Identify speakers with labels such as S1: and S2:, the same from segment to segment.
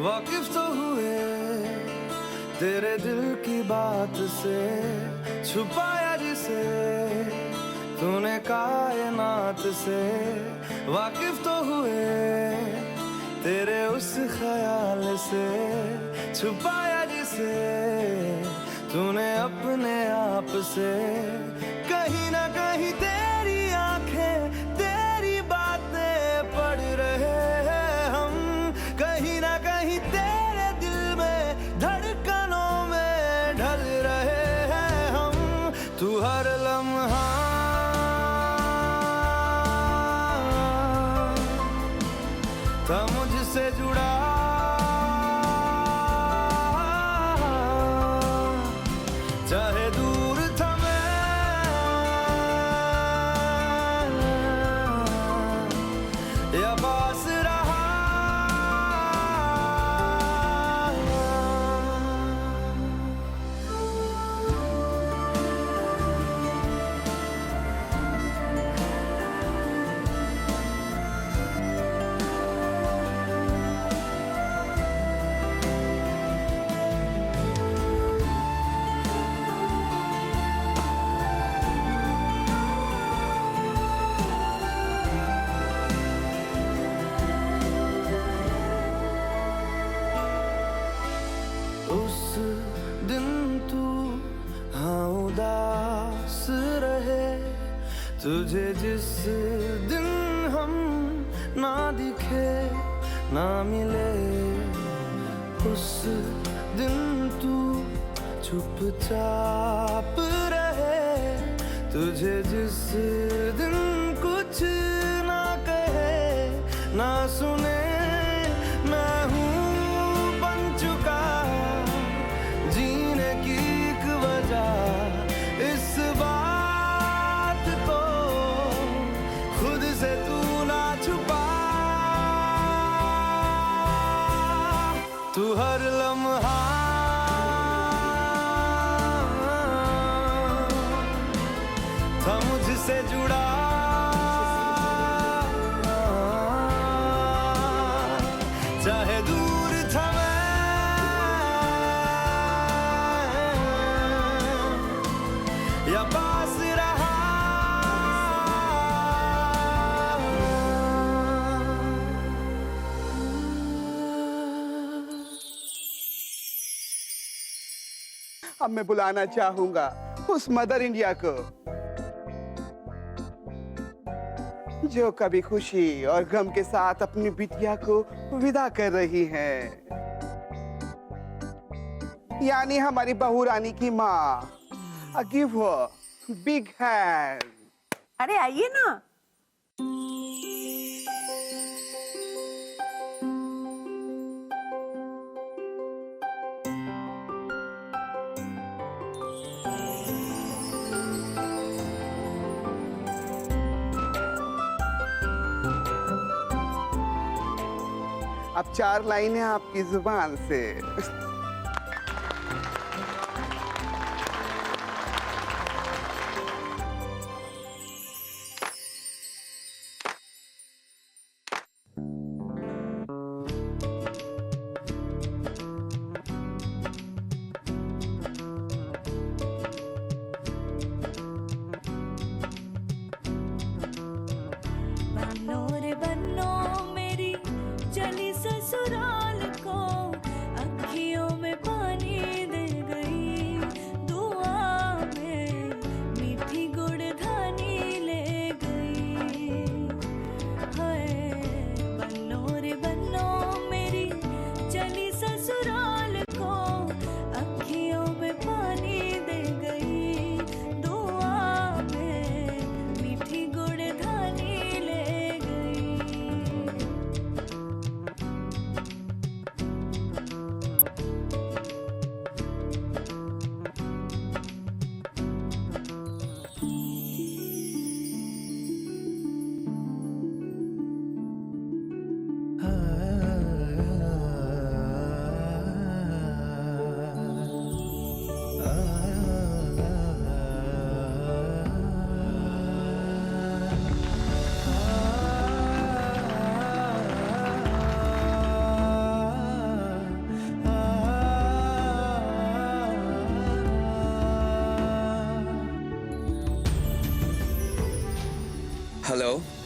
S1: वाकिफ तो हुए तेरे दिल की बात से, छुपाया जिसे तूने कायनात से। वाकिफ तो हुए तेरे उस ख्याल से, छुपाया जिसे तूने अपने आप से। कहीं ना कहीं तेरी आंखें तेरी बातें पढ़ रहे हैं हम, कहीं ना कहीं तेरे दिल में धड़कनों में ढल रहे हैं हम। तू हर लम्हा था मुझसे जुड़ा, चाहे दूर था मैं या पास रहा। उस दिन तू हाँ उदास रहे, तुझे जिस दिन हम ना दिखे ना मिले, उस दिन तू चुपचाप रहे। तुझे जिस दिन कुछ ना कहे ना सुने, मैं हूँ बन चुका जीने की एक वजह। इस बात को खुद से तू ना छुपा, तू हर लम्हा था मुझसे जुड़ा, चाहे दूर था या पास रहा।
S2: अब मैं बुलाना चाहूंगा उस मदर इंडिया को, जो कभी खुशी और गम के साथ अपनी बिटिया को विदा कर रही है, यानी हमारी बहू रानी की माँ। Give her big hand.
S3: अरे आइए ना।
S2: अब 4 लाइनें आपकी जुबान से।
S4: बनो रे बनो मेरी चली ससुराल को, अखियों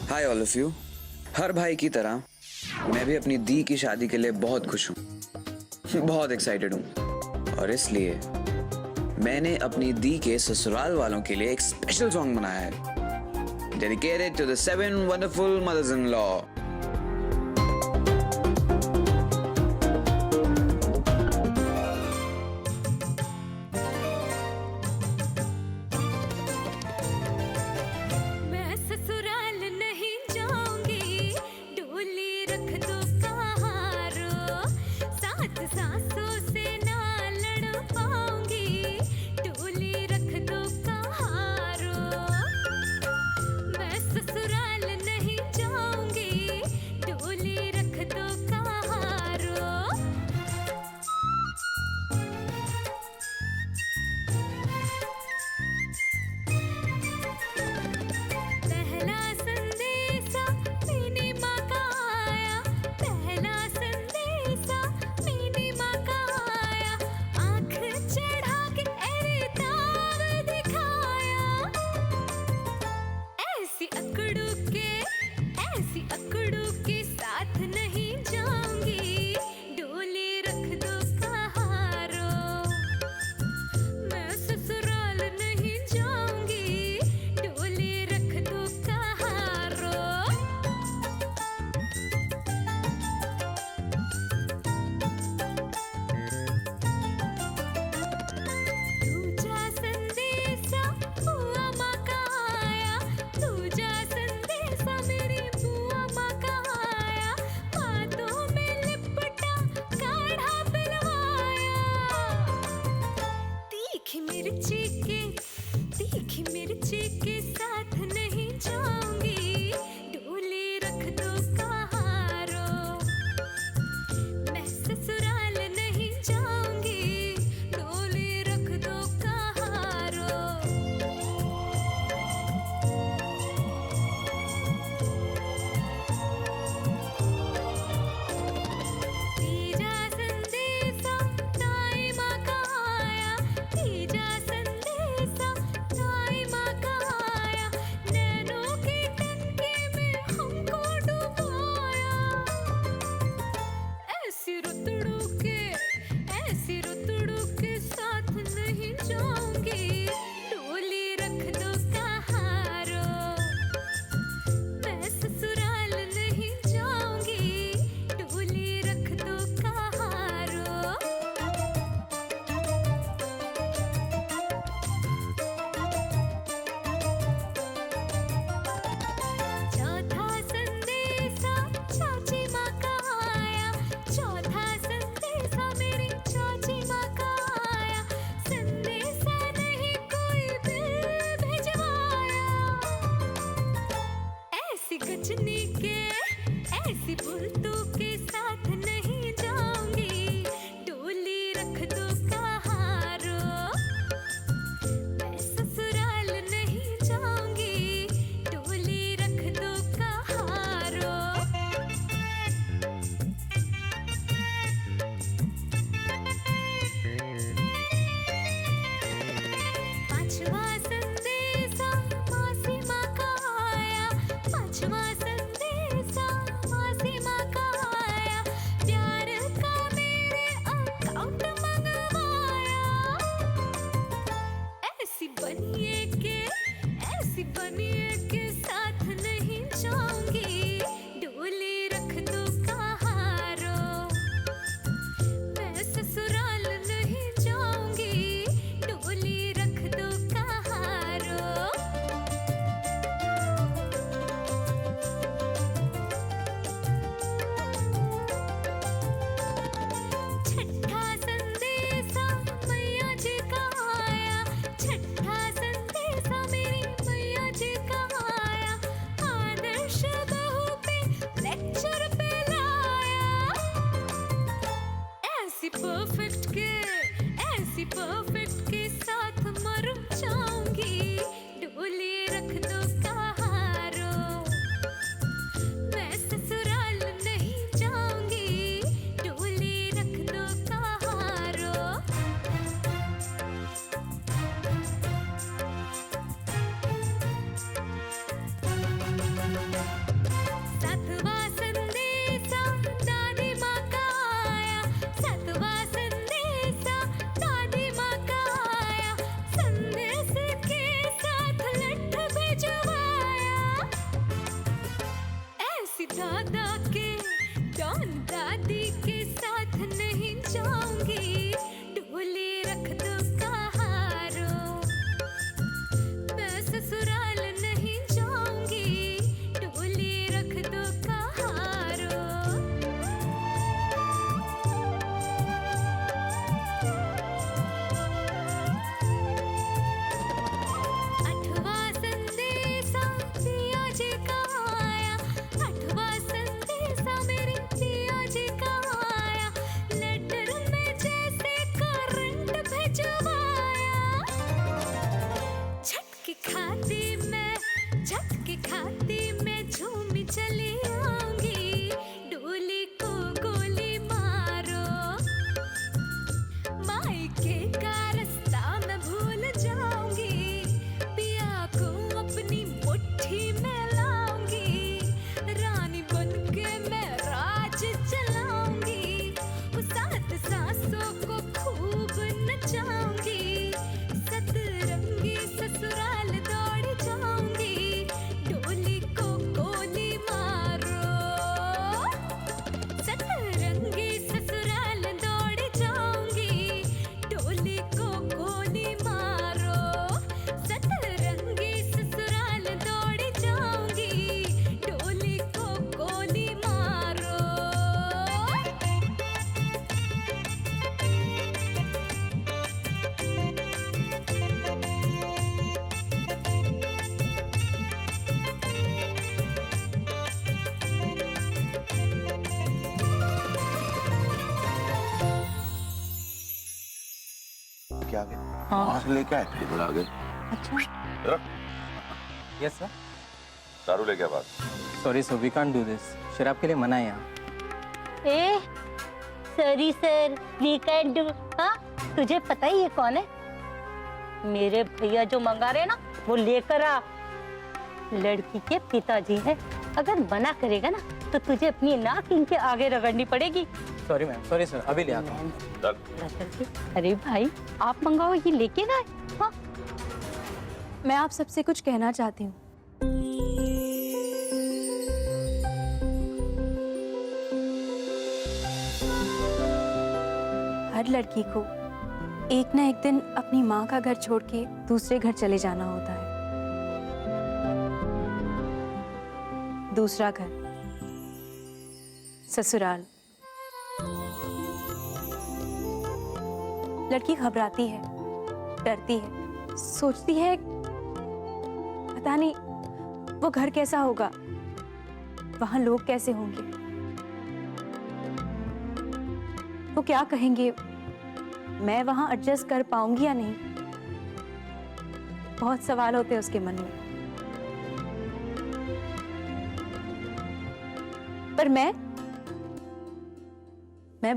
S3: हाय ऑल ऑफ यू। हर भाई की तरह मैं भी अपनी दी की शादी के लिए बहुत खुश हूँ, बहुत एक्साइटेड हूँ। और इसलिए मैंने अपनी दी के ससुराल वालों के लिए एक स्पेशल सॉन्ग बनाया है, dedicated to the 7 wonderful mothers in law.
S4: तीखी मिर्ची के साथ नहीं जाऊंगी, डोली रख दो कहारो। मैं ससुराल नहीं जाऊंगी, डोली रख दो कहारो। तीजा संदेशा ताई माँ का आया, तीजा संदेशा ताई माँ का आया, नैनों की टंकी में हमको डुबाया। ऐसी रुतड़ू के साथ नहीं जाऊंगी, डोली रख दो कहारो। मैं ससुराल नहीं जाऊंगी, डोली रख दो कहारो। चौथा संदेशा चाची माँ का आया, चौथा संदेशा मेरी चाची माँ का आया, संदेशा नहीं कोई बिल भिजवाया। ऐसी गजनी के ऐसी बुलतू के साथ नहीं जाऊंगी, डोली रख दो कहारो। मैं ससुराल नहीं जाऊंगी, डोली रख दो कहारो। पांचवा संदेशा मासी माँ का आया, पांचवा संदेशा मासी माँ का आया, प्यार का मेरे अकाउंट मंगवाया। ऐसी बनिए के साथ नहीं जाऊंगी, डोली रख दो कहारो। मैं ससुराल नहीं जाऊंगी, डोली रख दो कहारो। छठा संदेशा मैया जी का आया, छठा संदेशा मेरी मैया जी का आया, आदर्श बहू पे लेक्चर पे लाया। ऐसी परफेक्ट के साथ मर जाऊंगी, डोली रख दो कहारो। मैं ससुराल नहीं जाऊंगी, डोली रख दो कहारो।
S5: वहाँ से लेके आए फिर इधर आ गए।
S6: अच्छा।
S7: Yes sir.
S5: दारू लेके आ बात।
S7: Sorry sir, we can't do this. शराब के लिए मना है यहाँ।
S6: ए sorry sir, we can do. हाँ, तुझे पता ही ये कौन है? मेरे भैया जो मंगा रहे ना, वो लेकर आ। लड़की के पिताजी है। अगर मना करेगा ना तो तुझे अपनी नाक इनके आगे रगड़नी पड़ेगी।
S7: सॉरी मैम, सॉरी सर, अभी ले आता हूँ।
S6: अरे भाई, आप मंगाओ, ये लेके ना। हाँ?
S8: मैं आप सबसे कुछ कहना चाहती हूँ। हर लड़की को एक ना एक दिन अपनी माँ का घर छोड़ के दूसरे घर चले जाना होता है। दूसरा घर, ससुराल। लड़की घबराती है, डरती है, सोचती है पता नहीं वो घर कैसा होगा, वहां लोग कैसे होंगे, वो क्या कहेंगे, मैं वहां एडजस्ट कर पाऊंगी या नहीं। बहुत सवाल होते हैं उसके मन में। पर मैं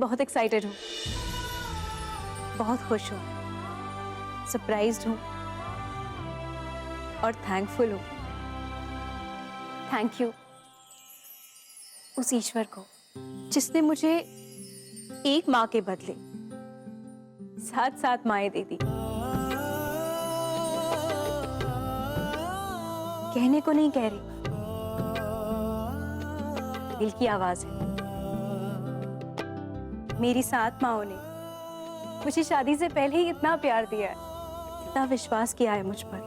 S8: बहुत एक्साइटेड हूं, बहुत खुश हूं, सरप्राइज्ड हूं और थैंकफुल हूं। थैंक यू उस ईश्वर को जिसने मुझे एक माँ के बदले 7 माएं दे दी। कहने को नहीं कह रही, दिल की आवाज है। मेरी 7 माँओं ने मुझे शादी से पहले ही इतना प्यार दिया है, इतना विश्वास किया है मुझ पर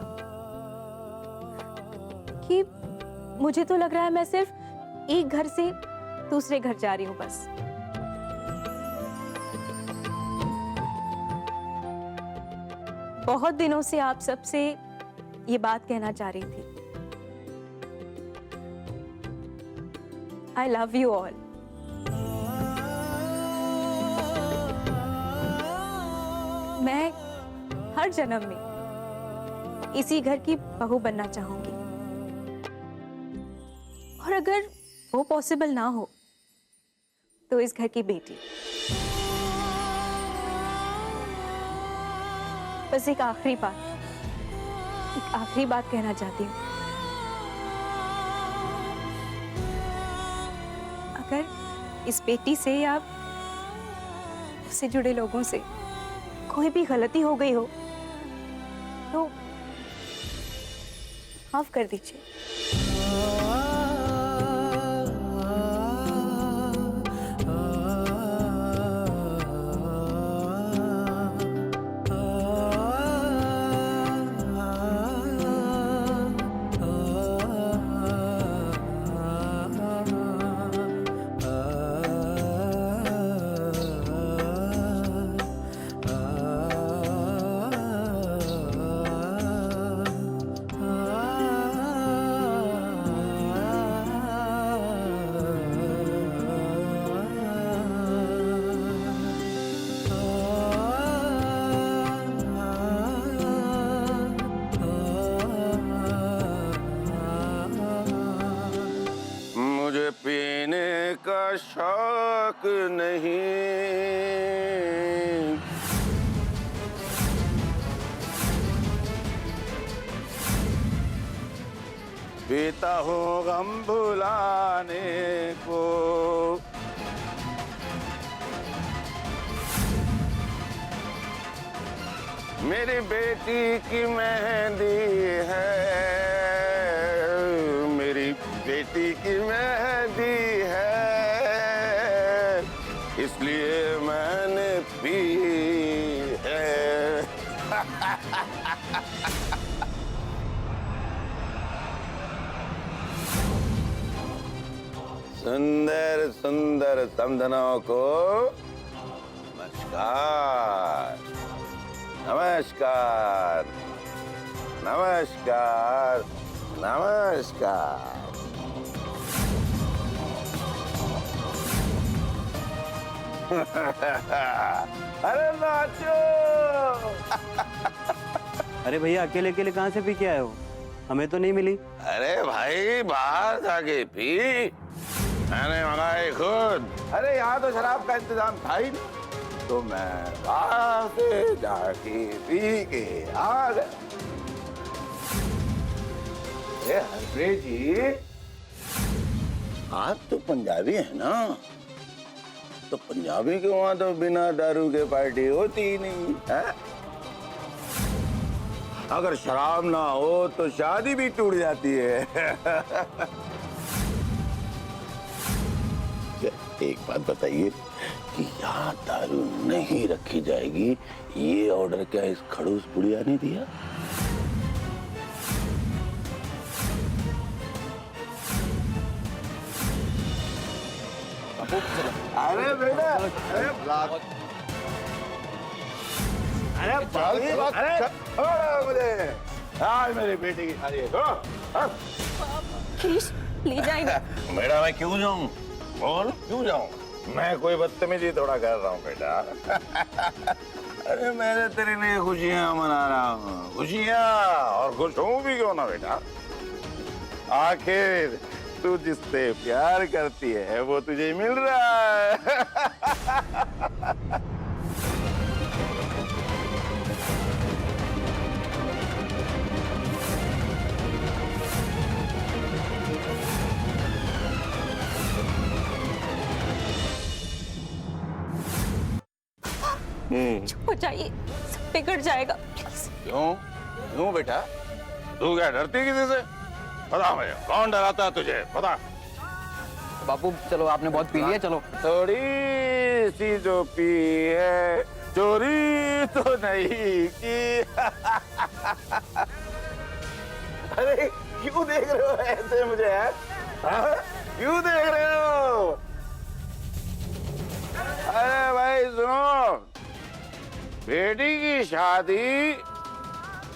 S8: कि मुझे तो लग रहा है मैं सिर्फ एक घर से दूसरे घर जा रही हूं बस। बहुत दिनों से आप सबसे ये बात कहना चाह रही थी। I love you all. मैं हर जन्म में इसी घर की बहू बनना चाहूंगी, और अगर वो पॉसिबल ना हो तो इस घर की बेटी। बस एक आखिरी बात कहना चाहती हूँ। अगर इस बेटी से या उससे जुड़े लोगों से कोई भी गलती हो गई हो तो माफ कर दीजिए।
S5: मुझे पीने का शौक नहीं, पीता हूँ गम भुलाने को। मेरी बेटी की मेहंदी है, मेरी बेटी की मेहंदी है, इसलिए मैंने पी है। सुंदर सुंदर समधनों को नमस्कार, नमस्कार, नमस्कार, नमस्कार। अरे नाचो।
S9: अरे भैया अकेले अकेले कहाँ से पी के आए हो? हमें तो नहीं मिली।
S5: अरे भाई बाहर जाके पी, मैंने मंगाई खुद। अरे यहाँ तो शराब का इंतजाम था ही नहीं, तो मैं बाहर से जाके पी के आ गया। अरे हरप्रीत जी, आप तो पंजाबी है ना, तो पंजाबी के वहां तो बिना दारू के पार्टी होती ही नहीं है। अगर शराब ना हो तो शादी भी टूट जाती है। एक बात बताइए कि यहाँ दारू नहीं रखी जाएगी, ये ऑर्डर क्या इस खड़ूस बुढ़िया ने दिया? अरे बेटा, अरे छोड़ो मुझे, आज मेरी बेटी की शादी है।
S8: प्लीज ले जाइए।
S5: बेटा मैं क्यों जाऊं? बोल क्यों जाऊं? मैं कोई बदतमीजी थोड़ा कर रहा हूँ बेटा। अरे मैं तेरे लिए खुशियां मना रहा हूँ, खुशियां, और खुश हूँ भी क्यों ना बेटा। आखिर तू जिससे प्यार करती है वो तुझे मिल रहा है।
S8: चुप हो जाइए, सब बिगड़ जाएगा प्लीज।
S5: क्यों क्यों बेटा, तू क्या डरती किसी से? बता मुझे, कौन डराता है तुझे, बता।
S7: बापू चलो, आपने बहुत पी लिया, चलो।
S5: थोड़ी सी जो पी है, चोरी तो नहीं की। अरे क्यों देख रहे हो ऐसे मुझे? हाँ? क्यों देख रहे हो? अरे भाई सुनो, बेटी की शादी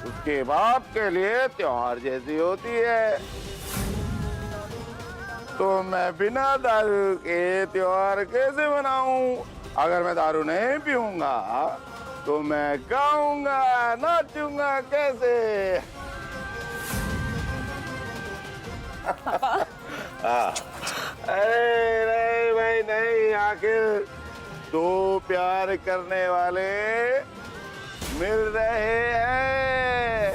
S5: उसके बाप के लिए त्योहार जैसी होती है, तो मैं बिना दारू के त्योहार कैसे मनाऊं? अगर मैं दारू नहीं पीऊंगा तो मैं गाऊंगा, नाचूंगा कैसे? अरे नहीं भाई नहीं, आखिर दो प्यार करने वाले मिल रहे हैं।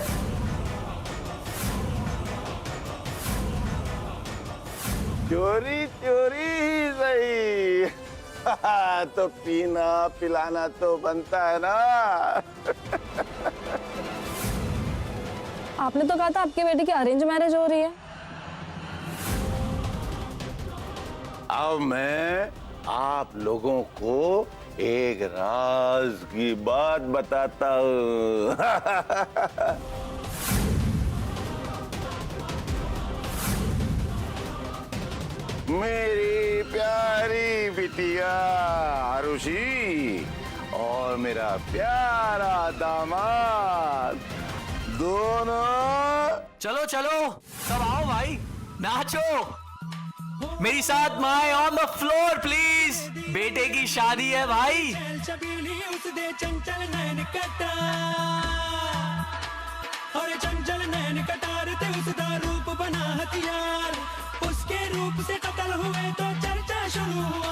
S5: चोरी चोरी ही सही। तो पीना पिलाना तो बनता है ना।
S10: आपने तो कहा था आपकी बेटी की अरेंज मैरिज हो रही है।
S5: अब मैं आप लोगों को एक राज की बात बताता हूँ। मेरी प्यारी बिटिया आरुषि और मेरा प्यारा दामाद दोनों।
S11: चलो चलो सब आओ भाई, नाचो मेरी साथ। My on the floor please, बेटे की शादी है भाई।
S1: चंचल नैन कटा और चंचल नैन कटार ते उसका रूप बना हथियार, उसके रूप से कत्ल हुए तो चर्चा शुरू हुआ।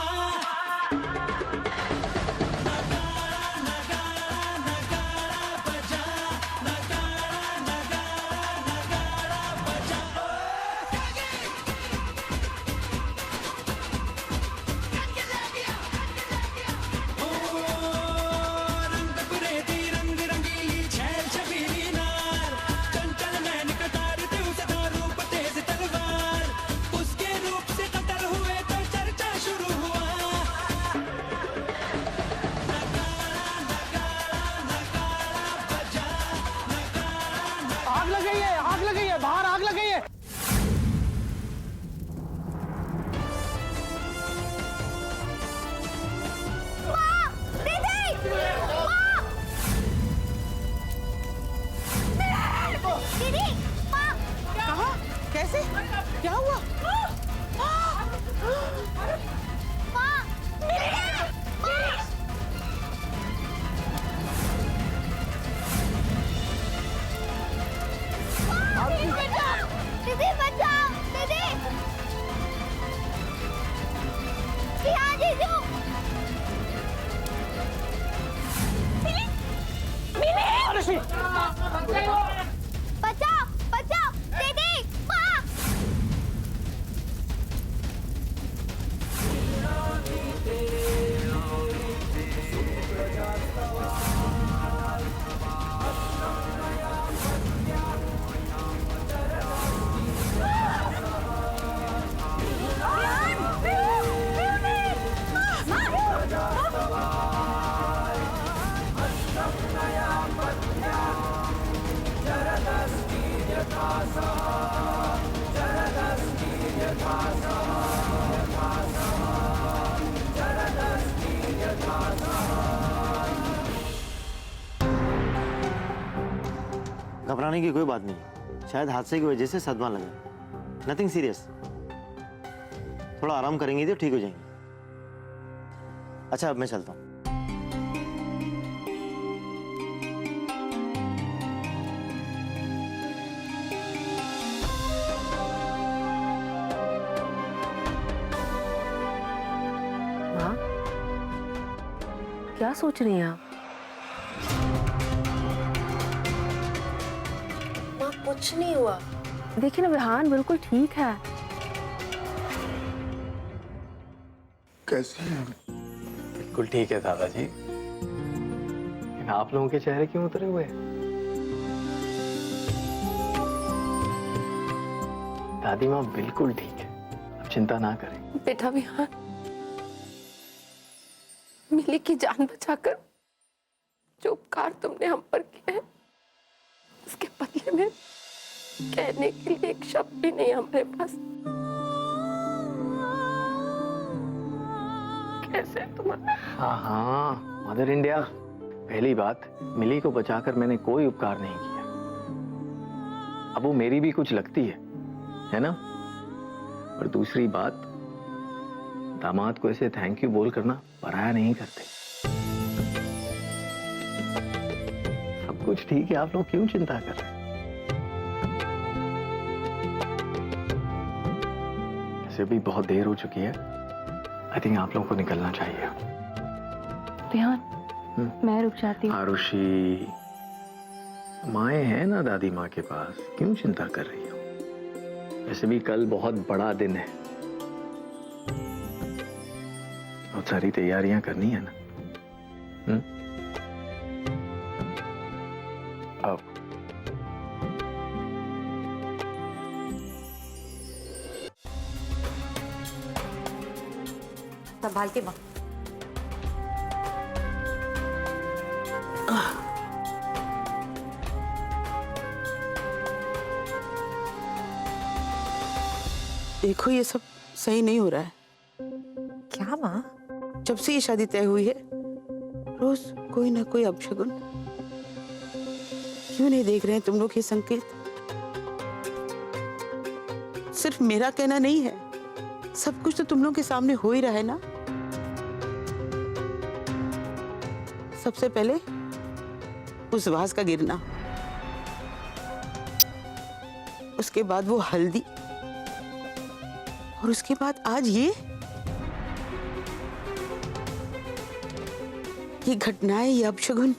S2: क्या हुआ?
S4: दीदी बचाओ, दीदी। यहाँ जीजू। मिली, मिली। बचाओ, बचाओ, दीदी, माँ।
S9: घबराने की कोई बात नहीं, शायद हादसे की वजह से सदमा लगा, नथिंग सीरियस। थोड़ा आराम करेंगी तो ठीक हो जाएंगी। अच्छा अब मैं चलता हूँ।
S10: माँ, क्या सोच रही हैं आप? माँ कुछ नहीं हुआ, देखिए ना विहान बिल्कुल ठीक है।
S2: कैसी है?
S11: बिल्कुल ठीक है दादाजी। लेकिन आप लोगों के चेहरे क्यों उतरे हुए हैं? दादी माँ बिल्कुल ठीक है, आप चिंता ना करें।
S10: बेटा विहान, मिली की जान बचाकर जो उपकार तुमने हम पर किया है, उसके बदले में कहने के लिए एक शब्द भी नहीं हमारे पास। कैसे तुम्हारा?
S11: हाँ हाँ मदर इंडिया, पहली बात, मिली को बचाकर मैंने कोई उपकार नहीं किया। अब वो मेरी भी कुछ लगती है ना? और दूसरी बात, दामाद को ऐसे थैंक यू बोल करना पराया नहीं करते। सब कुछ ठीक है, आप लोग क्यों चिंता कर रहे हैं? ऐसे भी बहुत देर हो चुकी है, आई थिंक आप लोगों को निकलना चाहिए।
S10: विहान, मैं रुक जाती हूँ।
S11: आरुषि, माए हैं ना दादी माँ के पास, क्यों चिंता कर रही हो? वैसे भी कल बहुत बड़ा दिन है, बहुत सारी तैयारियां करनी है ना। अब
S6: संभाल के माँ।
S12: देखो ये सब सही नहीं हो रहा है।
S6: क्या माँ?
S12: जब से ये शादी तय हुई है, रोज कोई ना कोई अपशगुन। क्यों नहीं देख रहे हैं तुम लोग ये संकेत? सिर्फ मेरा कहना नहीं है, सब कुछ तो तुम लोग के सामने हो ही रहा है ना। सबसे पहले उस वास का गिरना, उसके बाद वो हल्दी, और उसके बाद आज ये घटनाएं, ये अपशगुन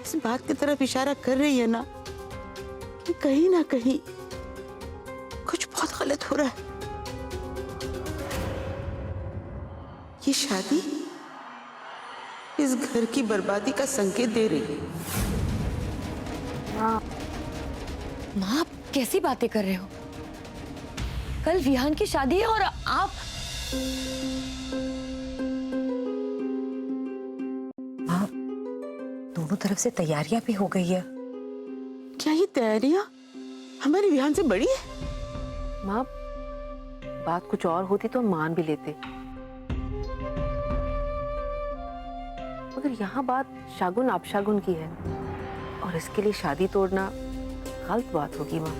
S12: इस बात की तरफ इशारा कर रही है ना कि कहीं ना कहीं कुछ बहुत गलत हो रहा है। ये शादी इस घर की बर्बादी का संकेत दे रही है।
S6: माँ, आप कैसी बातें कर रहे हो? कल विहान की शादी है और आप... माँ, दोनों तरफ से तैयारियां भी हो गई है।
S12: क्या ये तैयारियां हमारे विहान से बड़ी है?
S10: माँ, बात कुछ और होती तो हम मान भी लेते, मगर यहाँ बात शागुन अपशागुन की है, और इसके लिए शादी तोड़ना गलत बात होगी। माँ,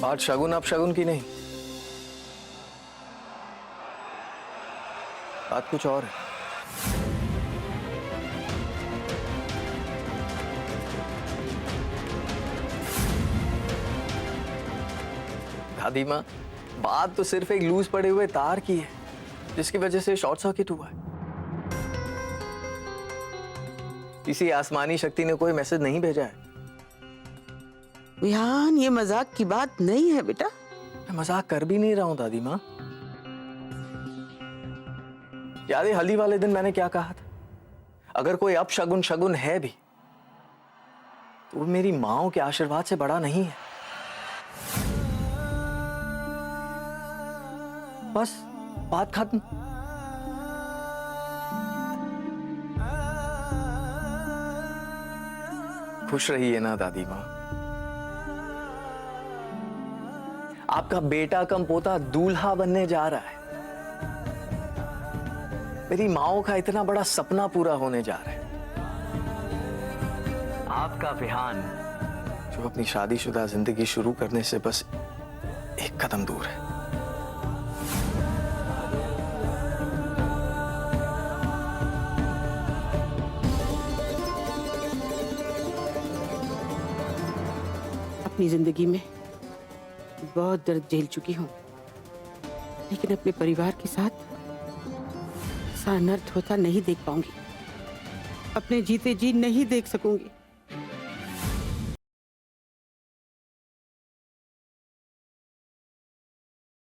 S11: बात शगुन अपशगुन की नहीं, बात कुछ और है। दादी माँ, बात तो सिर्फ एक लूज पड़े हुए तार की है जिसकी वजह से शॉर्ट सर्किट हुआ है। किसी आसमानी शक्ति ने कोई मैसेज नहीं भेजा है।
S12: विहान, ये मजाक की बात नहीं है बेटा।
S11: मैं मजाक कर भी नहीं रहा हूं दादी माँ। याद है हल्दी वाले दिन मैंने क्या कहा था? अगर कोई अपशगुन शगुन है भी तो वो मेरी माओ के आशीर्वाद से बड़ा नहीं है। बस बात खत्म। खुश रहिए ना दादी माँ। आपका बेटा कम पोता दूल्हा बनने जा रहा है। मेरी माओ का इतना बड़ा सपना पूरा होने जा रहा है। आपका विहान जो अपनी शादीशुदा जिंदगी शुरू करने से बस एक कदम दूर है।
S12: अपनी जिंदगी में बहुत दर्द झेल चुकी हूँ, लेकिन अपने परिवार के साथ ऐसा अनर्थ होता नहीं देख पाऊंगी। अपने जीते जी नहीं देख सकूंगी।